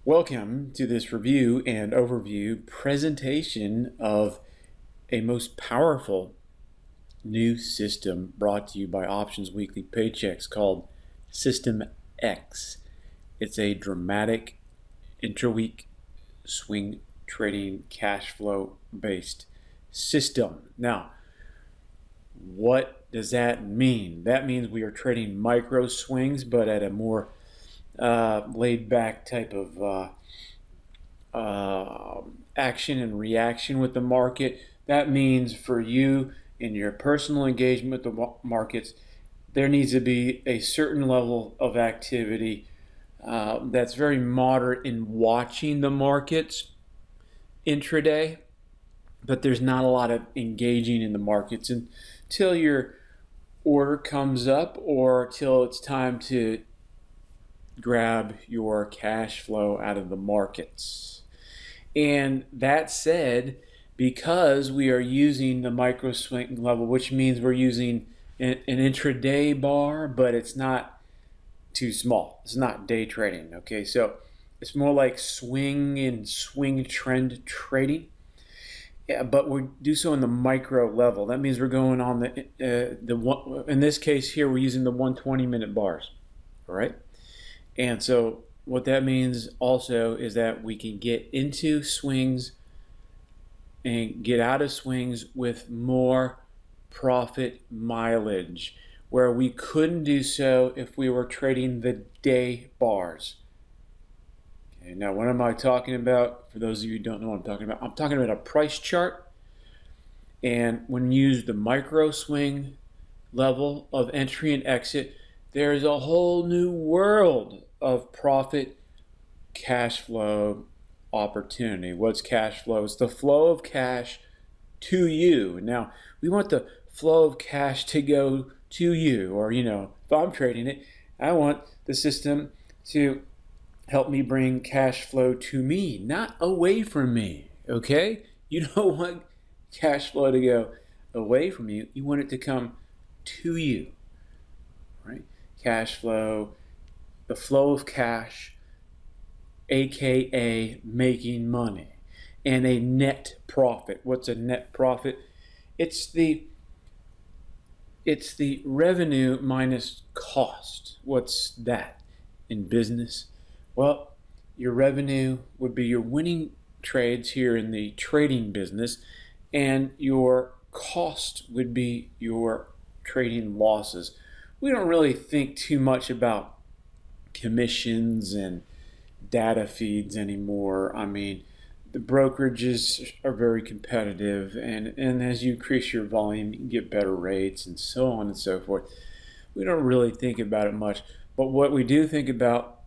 Welcome to this review and overview presentation of a most powerful new system brought to you by Options Weekly Paychecks called System X. It's a dramatic intra-week swing trading cash flow based system. Now, what does that mean? That means we are trading micro swings, but at a more laid back type of action and reaction with the market. That means for you in your personal engagement with the markets, there needs to be a certain level of activity that's very moderate in watching the markets intraday, but there's not a lot of engaging in the markets until your order comes up or till it's time to grab your cash flow out of the markets. And that said, because we are using the micro swing level, which means we're using an intraday bar, but it's not too small. It's not day trading, okay? So it's more like swing and swing trend trading. Yeah, but we do so in the micro level. That means we're going on the one, in this case here, we're using the 120-minute bars, all right? And so what that means also is that we can get into swings and get out of swings with more profit mileage, where we couldn't do so if we were trading the day bars. Okay, now what am I talking about? For those of you who don't know what I'm talking about a price chart. And when you use the micro swing level of entry and exit, there's a whole new world of profit cash flow opportunity. What's cash flow? It's the flow of cash to you. Now, we want the flow of cash to go to you, or if I'm trading it, I want the system to help me bring cash flow to me, not away from me. Okay? You don't want cash flow to go away from you. You want it to come to you. Right? Cash flow, the flow of cash, aka making money, and a net profit. What's a net profit? It's the revenue minus cost. What's that in business? Well, your revenue would be your winning trades here in the trading business, and your cost would be your trading losses. We don't really think too much about commissions and data feeds anymore. I mean, the brokerages are very competitive, and as you increase your volume, you can get better rates and so on and so forth. We don't really think about it much, but what we do think about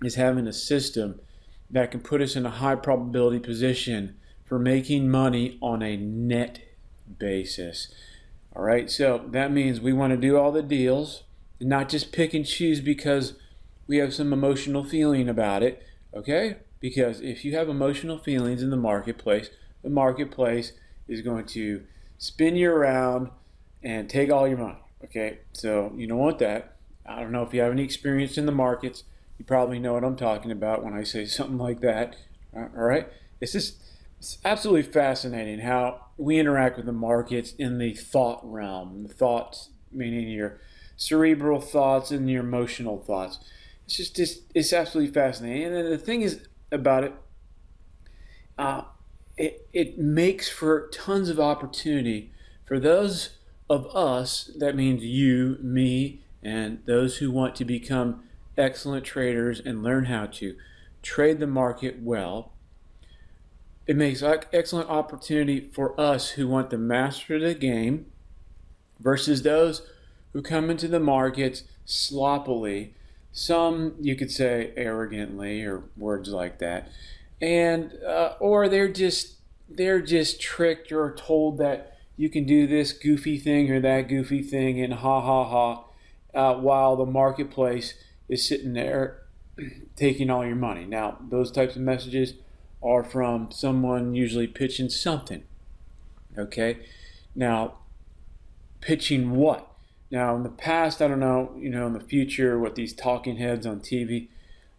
is having a system that can put us in a high probability position for making money on a net basis. All right, so that means we want to do all the deals and not just pick and choose because we have some emotional feeling about it, okay? Because if you have emotional feelings in the marketplace is going to spin you around and take all your money, okay? So you don't want that. I don't know if you have any experience in the markets. You probably know what I'm talking about when I say something like that, all right? It's absolutely fascinating how we interact with the markets in the thought realm. The thoughts meaning your cerebral thoughts and your emotional thoughts. It's absolutely fascinating. And then the thing is about it, it makes for tons of opportunity for those of us, that means you, me, and those who want to become excellent traders and learn how to trade the market well. It makes excellent opportunity for us who want to master the game versus those who come into the markets sloppily, some you could say arrogantly or words like that, and or they're just tricked or told that you can do this goofy thing or that goofy thing and ha ha ha, while the marketplace is sitting there taking all your money. Now, those types of messages are from someone usually pitching something. Okay, now pitching what? Now, in the past, I don't know, in the future, what these talking heads on TV,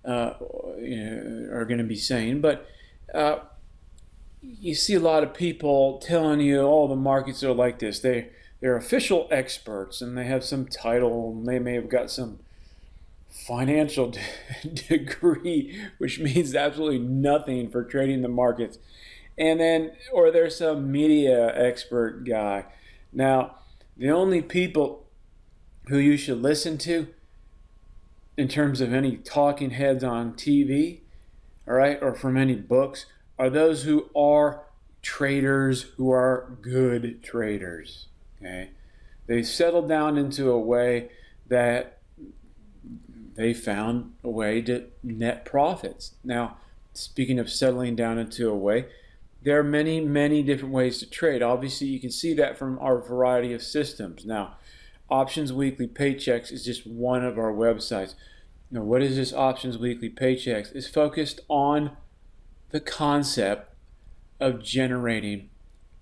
are going to be saying. But uh, you see a lot of people telling you, "Oh, the markets are like this." They're official experts, and they have some title, and they may have got some financial degree, which means absolutely nothing for trading the markets. And then, or there's some media expert guy. Now, the only people who you should listen to in terms of any talking heads on TV, all right, or from any books, are those who are traders, who are good traders. Okay, they settled down into a way that they found a way to net profits. Now, speaking of settling down into a way, there are many, many different ways to trade. Obviously, you can see that from our variety of systems. Now, Options Weekly Paychecks is just one of our websites. Now, what is this Options Weekly Paychecks? It's focused on the concept of generating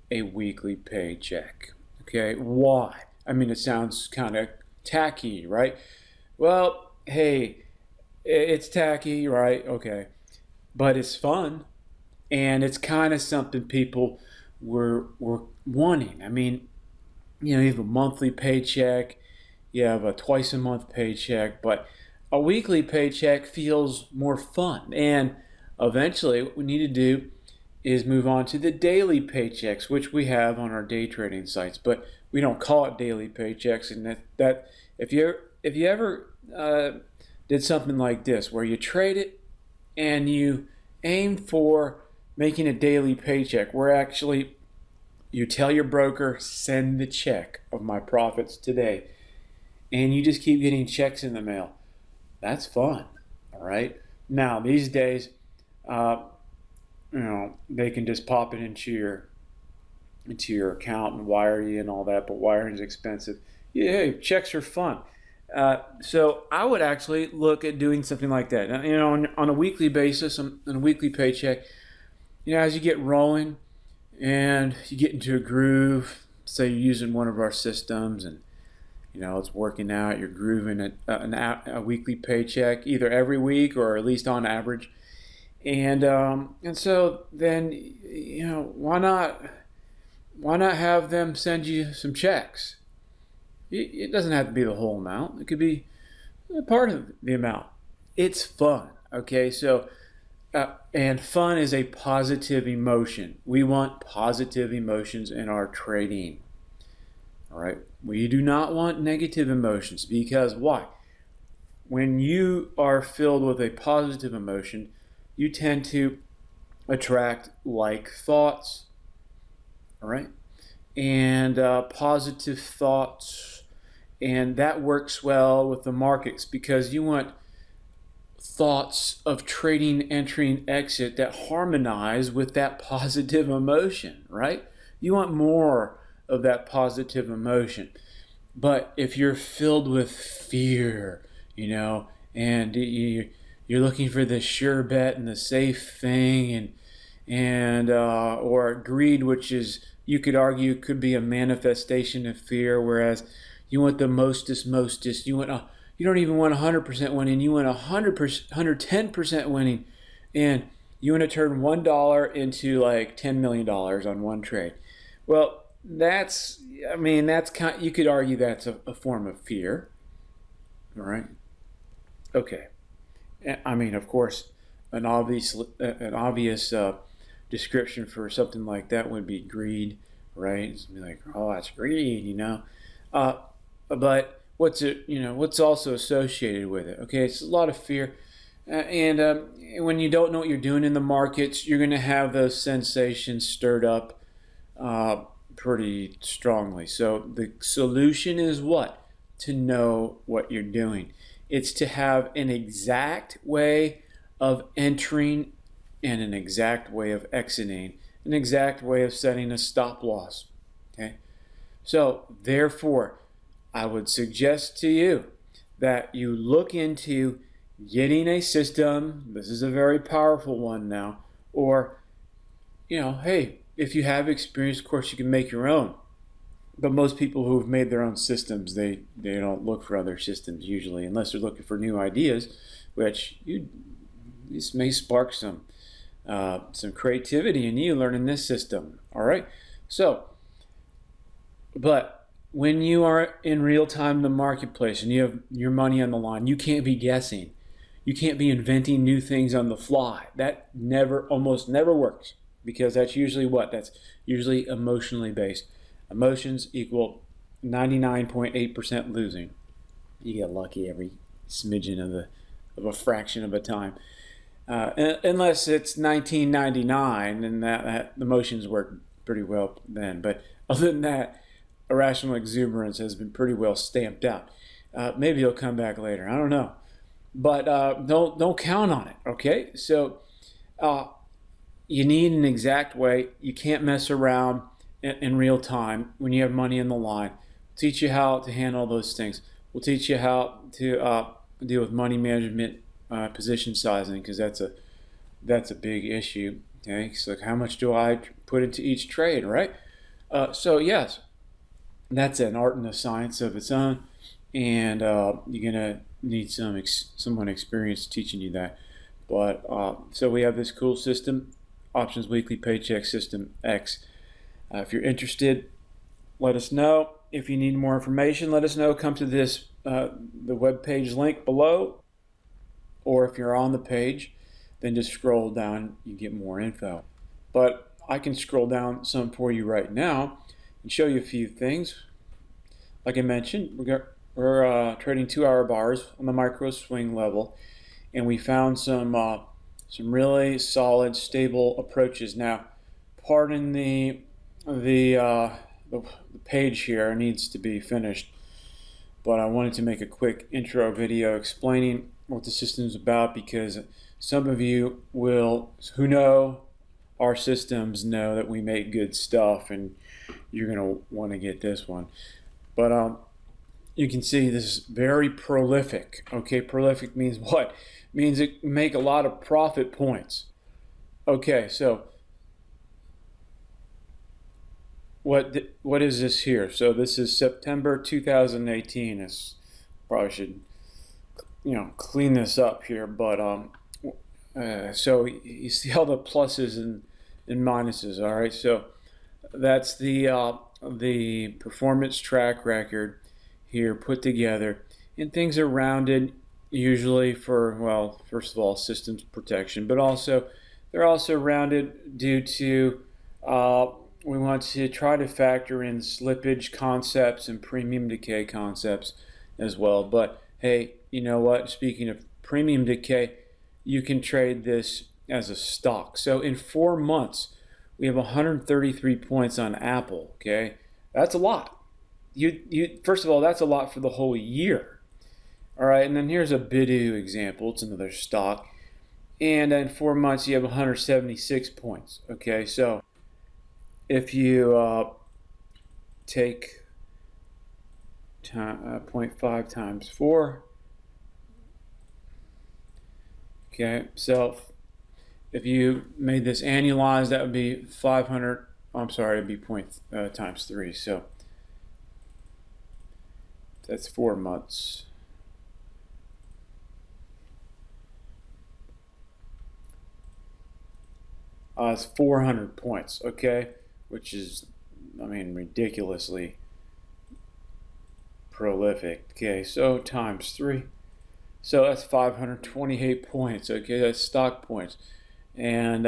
a weekly paycheck. Okay, why? I mean, it sounds kind of tacky, right? Well, hey, it's tacky, right? Okay, but it's fun, and it's kind of something people were wanting. I mean, you have a monthly paycheck, you have a twice a month paycheck, but a weekly paycheck feels more fun. And eventually, what we need to do is move on to the daily paychecks, which we have on our day trading sites, but we don't call it daily paychecks. And that if you ever did something like this, where you trade it and you aim for making a daily paycheck, where actually you tell your broker, send the check of my profits today, and you just keep getting checks in the mail. That's fun, all right? Now, these days, they can just pop it into your account and wire you and all that, but wiring is expensive. Yeah, hey, checks are fun. So I would actually look at doing something like that. On a weekly basis, on a weekly paycheck, as you get rolling and you get into a groove, say you're using one of our systems and it's working out, you're grooving a weekly paycheck either every week or at least on average. And so then, why not have them send you some checks? It doesn't have to be the whole amount. It could be a part of the amount. It's fun, okay? So, and fun is a positive emotion. We want positive emotions in our trading, all right? We do not want negative emotions, because why? When you are filled with a positive emotion, you tend to attract like thoughts, all right? And positive thoughts, and that works well with the markets, because you want thoughts of trading, entering, exit that harmonize with that positive emotion, right? You want more of that positive emotion. But if you're filled with fear, and you're looking for the sure bet and the safe thing, and or greed, which is, you could argue, could be a manifestation of fear, whereas you want the mostest. You don't even want 100% winning. You want 100%, 110% winning, and you want to turn $1 into like $10 million on one trade. Well, that's kind. You could argue that's a form of fear, all right? Okay. I mean, of course, an obvious description for something like that would be greed, right? It's like, oh, that's greed, but what's also associated with it? Okay, it's a lot of fear, and when you don't know what you're doing in the markets, you're going to have those sensations stirred up pretty strongly. So the solution is what? To know what you're doing. It's to have an exact way of entering and an exact way of exiting, an exact way of setting a stop loss. Okay? So, therefore, I would suggest to you that you look into getting a system. This is a very powerful one now. Or, hey, if you have experience, of course, you can make your own. But most people who've made their own systems, they don't look for other systems usually, unless they're looking for new ideas, which this may spark some creativity in you learning this system. All right. So, but when you are in real time in the marketplace and you have your money on the line, you can't be guessing. You can't be inventing new things on the fly. That almost never works, because that's usually what? That's usually emotionally based. Emotions equal 99.8% losing. You get lucky every smidgen of a fraction of a time. Unless it's 1999, and that emotions work pretty well then. But other than that, irrational exuberance has been pretty well stamped out. Maybe it'll come back later. I don't know. But don't count on it, okay? So you need an exact way. You can't mess around in real time when you have money in the line. We'll teach you how to handle those things. We'll teach you how to deal with money management, position sizing, because that's a big issue. Okay, so how much do I put into each trade, right? So yes, that's an art and a science of its own, and you're gonna need someone experienced teaching you that. But so we have this cool system, Options Weekly Paycheck System X. If you're interested, let us know. If you need more information, let us know. Come to the webpage link below, or if you're on the page, then just scroll down. You get more info. But I can scroll down some for you right now and show you a few things. Like I mentioned, we're trading 2-hour bars on the micro swing level, and we found some really solid, stable approaches. Now, pardon the page here needs to be finished, but I wanted to make a quick intro video explaining what the system is about, because some of you who know our systems know that we make good stuff, and you're going to want to get this one. But you can see this is very prolific. Okay, prolific means what? Means it make a lot of profit points. Okay, so what is this here? So this is September 2018. It's probably should clean this up here, but so you see all the pluses and minuses. All right, so that's the performance track record here put together, and things are rounded usually for, well, first of all, systems protection, but also they're also rounded due to we want to try to factor in slippage concepts and premium decay concepts as well. But hey, you know what? Speaking of premium decay, you can trade this as a stock. So in 4 months, we have 133 points on Apple. Okay, that's a lot. You first of all, that's a lot for the whole year. All right, and then here's a Baidu example. It's another stock, and in 4 months, you have 176 points. Okay, so if you take 0.5 times 4, okay, so if you made this annualized, that would be 500. I'm sorry, it'd be times 3. So that's 4 months. It's 400 points, okay, which is, I mean, ridiculously prolific. Okay, so times 3. So that's 528 points. Okay, that's stock points, and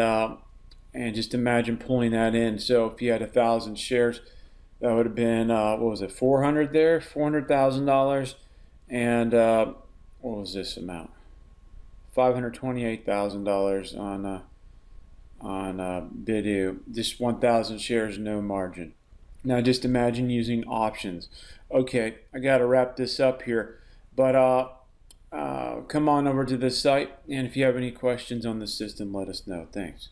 just imagine pulling that in. So if you had 1,000 shares, that would have been what was it? 400 there, $400,000, and what was this amount? $528,000 on Baidu. Just 1,000 shares, no margin. Now just imagine using options. Okay, I got to wrap this up here, but come on over to this site, and if you have any questions on the system, let us know. Thanks.